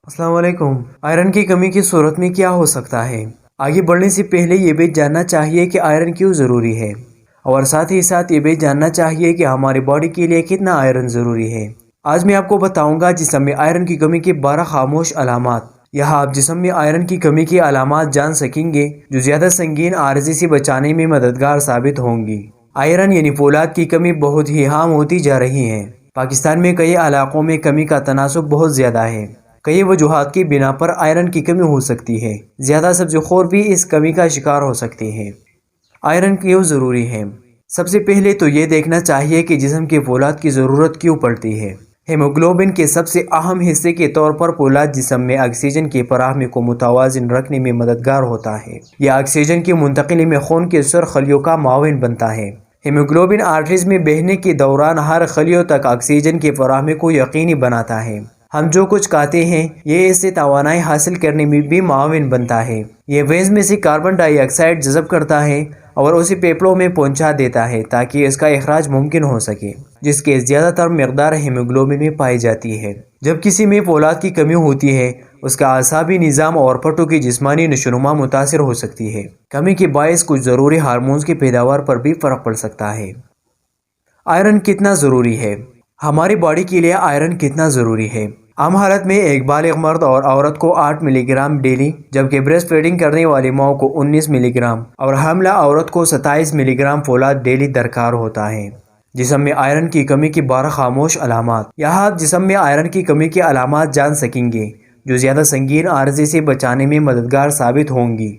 السلام علیکم۔ آئرن کی کمی کی صورت میں کیا ہو سکتا ہے؟ آگے بڑھنے سے پہلے یہ بھی جاننا چاہیے کہ آئرن کیوں ضروری ہے، اور ساتھ ہی ساتھ یہ بھی جاننا چاہیے کہ ہماری باڈی کے لیے کتنا آئرن ضروری ہے۔ آج میں آپ کو بتاؤں گا جسم میں آئرن کی کمی کی 12 خاموش علامات۔ یہاں آپ جسم میں آئرن کی کمی کی علامات جان سکیں گے جو زیادہ سنگین عارضے سے بچانے میں مددگار ثابت ہوں گی۔ آئرن یعنی فولاد کی کمی بہت ہی عام ہوتی جا رہی ہے۔ پاکستان میں کئی علاقوں میں کمی کا تناسب بہت زیادہ ہے۔ کئی وجوہات کی بنا پر آئرن کی کمی ہو سکتی ہے۔ زیادہ سبزی خور بھی اس کمی کا شکار ہو سکتے ہیں۔ آئرن کیوں ضروری ہے؟ سب سے پہلے تو یہ دیکھنا چاہیے کہ جسم کے فولاد کی ضرورت کیوں پڑتی ہے۔ ہیموگلوبن کے سب سے اہم حصے کے طور پر فولاد جسم میں آکسیجن کی فراہمی کو متوازن رکھنے میں مددگار ہوتا ہے۔ یہ آکسیجن کی منتقلی میں خون کے سرخ خلیوں کا معاون بنتا ہے۔ ہیموگلوبن آرٹریز میں بہنے کے دوران ہر خلیوں تک آکسیجن کی فراہمی کو یقینی بناتا ہے۔ ہم جو کچھ کھاتے ہیں یہ اس سے توانائی حاصل کرنے میں بھی معاون بنتا ہے۔ یہ ویز میں سے کاربن ڈائی آکسائیڈ جذب کرتا ہے اور اسے پھیپھڑوں میں پہنچا دیتا ہے تاکہ اس کا اخراج ممکن ہو سکے، جس کی زیادہ تر مقدار ہیموگلوبن میں پائی جاتی ہے۔ جب کسی میں فولاد کی کمی ہوتی ہے اس کا اعصابی نظام اور پٹھوں کی جسمانی نشوونما متاثر ہو سکتی ہے۔ کمی کے باعث کچھ ضروری ہارمونز کی پیداوار پر بھی فرق پڑ سکتا ہے۔ آئرن کتنا ضروری ہے؟ ہماری باڈی کے لیے آئرن کتنا ضروری ہے؟ عام حالت میں ایک بالغ مرد اور عورت کو 8 ملی گرام ڈیلی، جبکہ بریسٹ فیڈنگ کرنے والی ماں کو 19 ملی گرام اور حاملہ عورت کو 27 ملی گرام فولاد ڈیلی درکار ہوتا ہے۔ جسم میں آئرن کی کمی کی 12 خاموش علامات۔ یہاں آپ جسم میں آئرن کی کمی کی علامات جان سکیں گے جو زیادہ سنگین عارضے سے بچانے میں مددگار ثابت ہوں گی،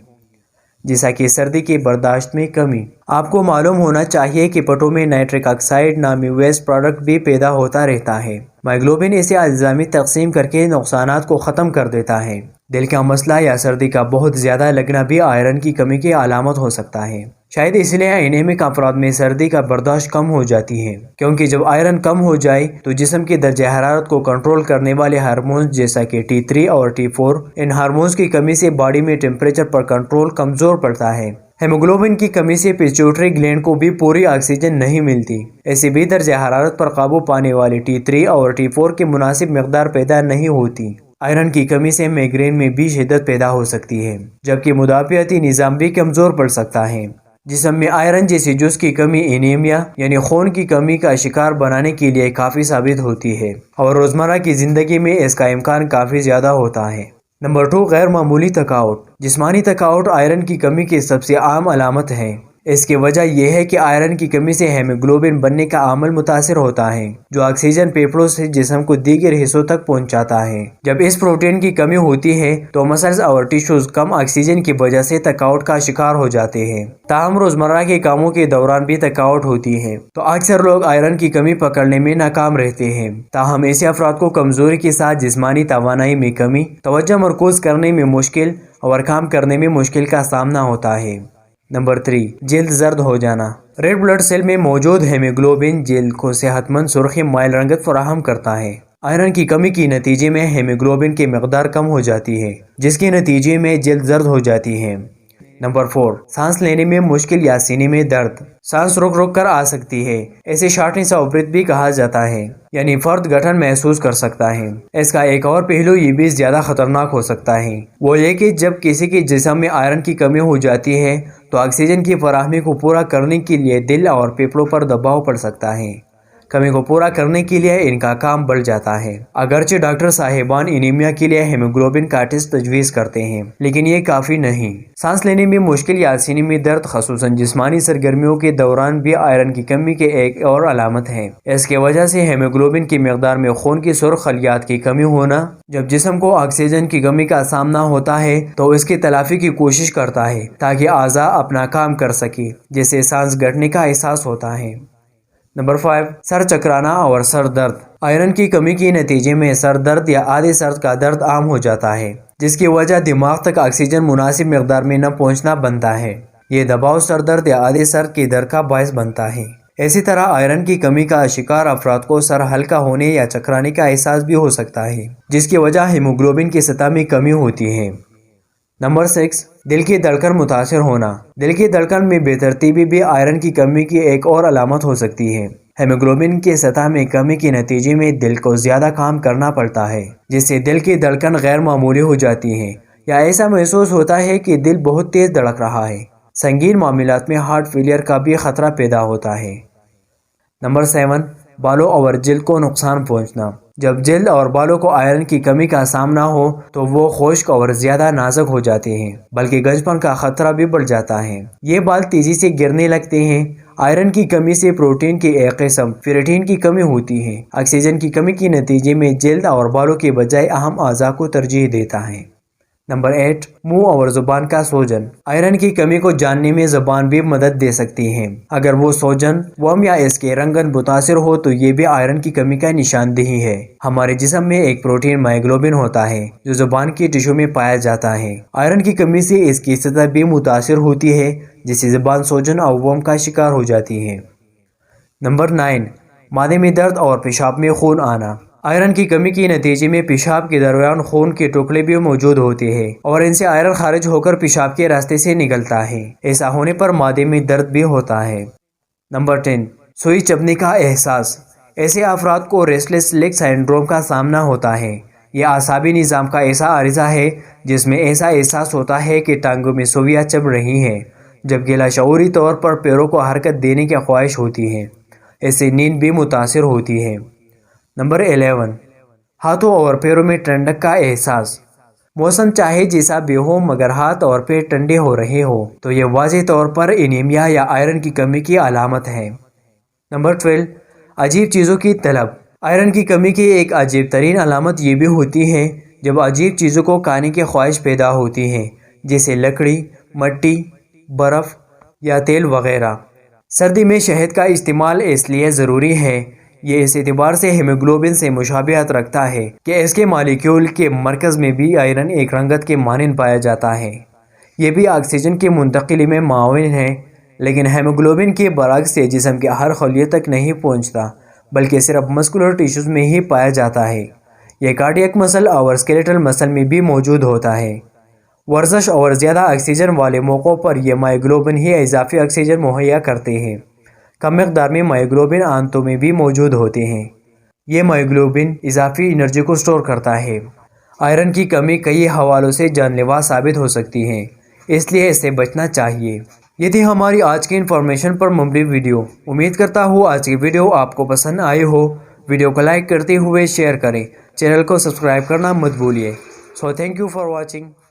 جیسا کہ سردی کی برداشت میں کمی۔ آپ کو معلوم ہونا چاہیے کہ پٹھوں میں نائٹرک آکسائڈ نامی ویسٹ پروڈکٹ بھی پیدا ہوتا رہتا ہے۔ مائگلوبن اسے اجزاء میں تقسیم کر کے نقصانات کو ختم کر دیتا ہے۔ دل کا مسئلہ یا سردی کا بہت زیادہ لگنا بھی آئرن کی کمی کی علامت ہو سکتا ہے۔ شاید اس لیے اینیمک افراد میں سردی کا برداشت کم ہو جاتی ہے، کیونکہ جب آئرن کم ہو جائے تو جسم کے درجہ حرارت کو کنٹرول کرنے والے ہارمونز جیسا کہ T3 اور T4، ان ہارمونز کی کمی سے باڈی میں ٹیمپریچر پر کنٹرول کمزور پڑتا ہے۔ ہیموگلوبن کی کمی سے پیچوٹری گلینڈ کو بھی پوری آکسیجن نہیں ملتی۔ ایسے بھی درجہ حرارت پر قابو پانے والے T3 اور T4 کی مناسب مقدار پیدا نہیں ہوتی۔ آئرن کی کمی سے مائگرین میں بھی شدت پیدا ہو سکتی ہے، جبکہ مدافعتی نظام بھی کمزور پڑ سکتا ہے۔ جسم میں آئرن جیسی جز کی کمی اینیمیا یعنی خون کی کمی کا شکار بنانے کے لیے کافی ثابت ہوتی ہے، اور روزمرہ کی زندگی میں اس کا امکان کافی زیادہ ہوتا ہے۔ نمبر 2، غیر معمولی تھکاوٹ۔ جسمانی تھکاوٹ آئرن کی کمی کی سب سے عام علامت ہے۔ اس کی وجہ یہ ہے کہ آئرن کی کمی سے ہیموگلوبن بننے کا عمل متاثر ہوتا ہے، جو آکسیجن پھیپھڑوں سے جسم کو دیگر حصوں تک پہنچاتا ہے۔ جب اس پروٹین کی کمی ہوتی ہے تو مسلز اور ٹیشوز کم آکسیجن کی وجہ سے تھکاوٹ کا شکار ہو جاتے ہیں۔ تاہم روزمرہ کے کاموں کے دوران بھی تھکاوٹ ہوتی ہے، تو اکثر لوگ آئرن کی کمی پکڑنے میں ناکام رہتے ہیں۔ تاہم ایسے افراد کو کمزوری کے ساتھ جسمانی توانائی میں کمی، توجہ مرکوز کرنے میں مشکل اور کام کرنے میں مشکل کا سامنا ہوتا ہے۔ نمبر 3، جلد زرد ہو جانا۔ ریڈ بلڈ سیل میں موجود ہیموگلوبن جلد کو صحت مند سرخی مائل رنگت فراہم کرتا ہے۔ آئرن کی کمی کے نتیجے میں ہیموگلوبن کی مقدار کم ہو جاتی ہے، جس کے نتیجے میں جلد زرد ہو جاتی ہے۔ نمبر 4، سانس لینے میں مشکل یا سینے میں درد۔ سانس رک رک کر آ سکتی ہے، اسے شارٹنیس آف بریتھ بھی کہا جاتا ہے، یعنی فرد گھٹن محسوس کر سکتا ہے۔ اس کا ایک اور پہلو یہ بھی زیادہ خطرناک ہو سکتا ہے، وہ یہ کہ جب کسی کے جسم میں آئرن کی کمی ہو جاتی ہے تو آکسیجن کی فراہمی کو پورا کرنے کے لیے دل اور پھیپھڑوں پر دباؤ پڑ سکتا ہے۔ کمی کو پورا کرنے کے لیے ان کا کام بڑھ جاتا ہے۔ اگرچہ ڈاکٹر صاحبان انیمیا کے لیے ہیموگلوبن کا ٹیسٹ تجویز کرتے ہیں، لیکن یہ کافی نہیں۔ سانس لینے میں مشکل یا سینے میں درد خصوصاً جسمانی سرگرمیوں کے دوران بھی آئرن کی کمی کی ایک اور علامت ہے۔ اس کی وجہ سے ہیموگلوبن کی مقدار میں خون کی سرخ خلیات کی کمی ہونا۔ جب جسم کو آکسیجن کی کمی کا سامنا ہوتا ہے تو اس کی تلافی کی کوشش کرتا ہے تاکہ اعضاء اپنا کام کر سکے، جسے سانس گھٹنے کا احساس ہوتا ہے۔ نمبر 5، سر چکرانا اور سر درد۔ آئرن کی کمی کے نتیجے میں سر درد یا آدھے سر کا درد عام ہو جاتا ہے، جس کی وجہ دماغ تک آکسیجن مناسب مقدار میں نہ پہنچنا بنتا ہے۔ یہ دباؤ سر درد یا آدھے سر کے درد کا باعث بنتا ہے۔ اسی طرح آئرن کی کمی کا شکار افراد کو سر ہلکا ہونے یا چکرانے کا احساس بھی ہو سکتا ہے، جس کی وجہ ہیموگلوبن کی سطح میں کمی ہوتی ہے۔ نمبر 6، دل کی دھڑکن متاثر ہونا۔ دل کی دھڑکن میں بے ترتیبی بھی آئرن کی کمی کی ایک اور علامت ہو سکتی ہے۔ ہیموگلوبن کی سطح میں کمی کے نتیجے میں دل کو زیادہ کام کرنا پڑتا ہے، جس سے دل کی دھڑکن غیر معمولی ہو جاتی ہے یا ایسا محسوس ہوتا ہے کہ دل بہت تیز دھڑک رہا ہے۔ سنگین معاملات میں ہارٹ فیلئر کا بھی خطرہ پیدا ہوتا ہے۔ نمبر 7، بالوں اور جلد کو نقصان پہنچنا۔ جب جلد اور بالوں کو آئرن کی کمی کا سامنا ہو تو وہ خشک اور زیادہ نازک ہو جاتے ہیں، بلکہ گنجپن کا خطرہ بھی بڑھ جاتا ہے۔ یہ بال تیزی سے گرنے لگتے ہیں۔ آئرن کی کمی سے پروٹین کی ایک قسم فیریٹین کی کمی ہوتی ہے۔ آکسیجن کی کمی کے نتیجے میں جلد اور بالوں کے بجائے اہم اعضاء کو ترجیح دیتا ہے۔ نمبر 8، منہ اور زبان کا سوجن۔ آئرن کی کمی کو جاننے میں زبان بھی مدد دے سکتی ہے۔ اگر وہ سوجن، ورم یا اس کے رنگن متاثر ہو تو یہ بھی آئرن کی کمی کا نشاندہی ہے۔ ہمارے جسم میں ایک پروٹین مائوگلوبن ہوتا ہے جو زبان کی ٹشو میں پایا جاتا ہے۔ آئرن کی کمی سے اس کی سطح بھی متاثر ہوتی ہے، جس سے زبان سوجن اور ورم کا شکار ہو جاتی ہے۔ نمبر 9، معدے میں درد اور پیشاب میں خون آنا۔ آئرن کی کمی کے نتیجے میں پیشاب کے درمیان خون کے ٹکڑے بھی موجود ہوتے ہیں اور ان سے آئرن خارج ہو کر پیشاب کے راستے سے نکلتا ہے۔ ایسا ہونے پر معدے میں درد بھی ہوتا ہے۔ نمبر 10، سوئی چبھنے کا احساس۔ ایسے افراد کو ریسٹلیس لیگ سنڈروم کا سامنا ہوتا ہے۔ یہ اعصابی نظام کا ایسا عارضہ ہے جس میں ایسا احساس ہوتا ہے کہ ٹانگوں میں سوئیاں چبھ رہی ہیں، جبکہ لاشعوری طور پر پیروں کو حرکت دینے کی خواہش ہوتی ہے۔ اس سے نیند بھی متاثر ہوتی ہے۔ نمبر 11، ہاتھوں اور پیروں میں ٹھنڈک کا احساس۔ موسم چاہے جیسا بھی ہو مگر ہاتھ اور پیر ٹھنڈے ہو رہے ہو تو یہ واضح طور پر انیمیا یا آئرن کی کمی کی علامت ہے۔ نمبر 12، عجیب چیزوں کی طلب۔ آئرن کی کمی کی ایک عجیب ترین علامت یہ بھی ہوتی ہے جب عجیب چیزوں کو کھانے کی خواہش پیدا ہوتی ہے، جیسے لکڑی، مٹی، برف یا تیل وغیرہ۔ سردی میں شہد کا استعمال اس لیے ضروری ہے۔ یہ اس اعتبار سے ہیموگلوبن سے مشابہت رکھتا ہے کہ اس کے مالیکیول کے مرکز میں بھی آئرن ایک رنگت کے مانند پایا جاتا ہے۔ یہ بھی آکسیجن کی منتقلی میں معاون ہے، لیکن ہیموگلوبن کے برعکس یہ جسم کے ہر خلیے تک نہیں پہنچتا بلکہ صرف مسکولر ٹیشوز میں ہی پایا جاتا ہے۔ یہ کارڈیاک مسل اور اسکیلیٹل مسل میں بھی موجود ہوتا ہے۔ ورزش اور زیادہ آکسیجن والے موقعوں پر یہ مائوگلوبن ہی اضافی آکسیجن مہیا کرتے ہیں۔ کم مقدار میں مائوگلوبن آنتوں میں بھی موجود ہوتے ہیں۔ یہ مائوگلوبن اضافی انرجی کو سٹور کرتا ہے۔ آئرن کی کمی کئی حوالوں سے جان لیوا ثابت ہو سکتی ہے، اس لیے اس سے بچنا چاہیے۔ یہ تھی ہماری آج کی انفارمیشن پر مبنی ویڈیو۔ امید کرتا ہوں آج کی ویڈیو آپ کو پسند آئی ہو۔ ویڈیو کو لائک کرتے ہوئے شیئر کریں، چینل کو سبسکرائب کرنا مت بھولیے۔ So thank you for watching.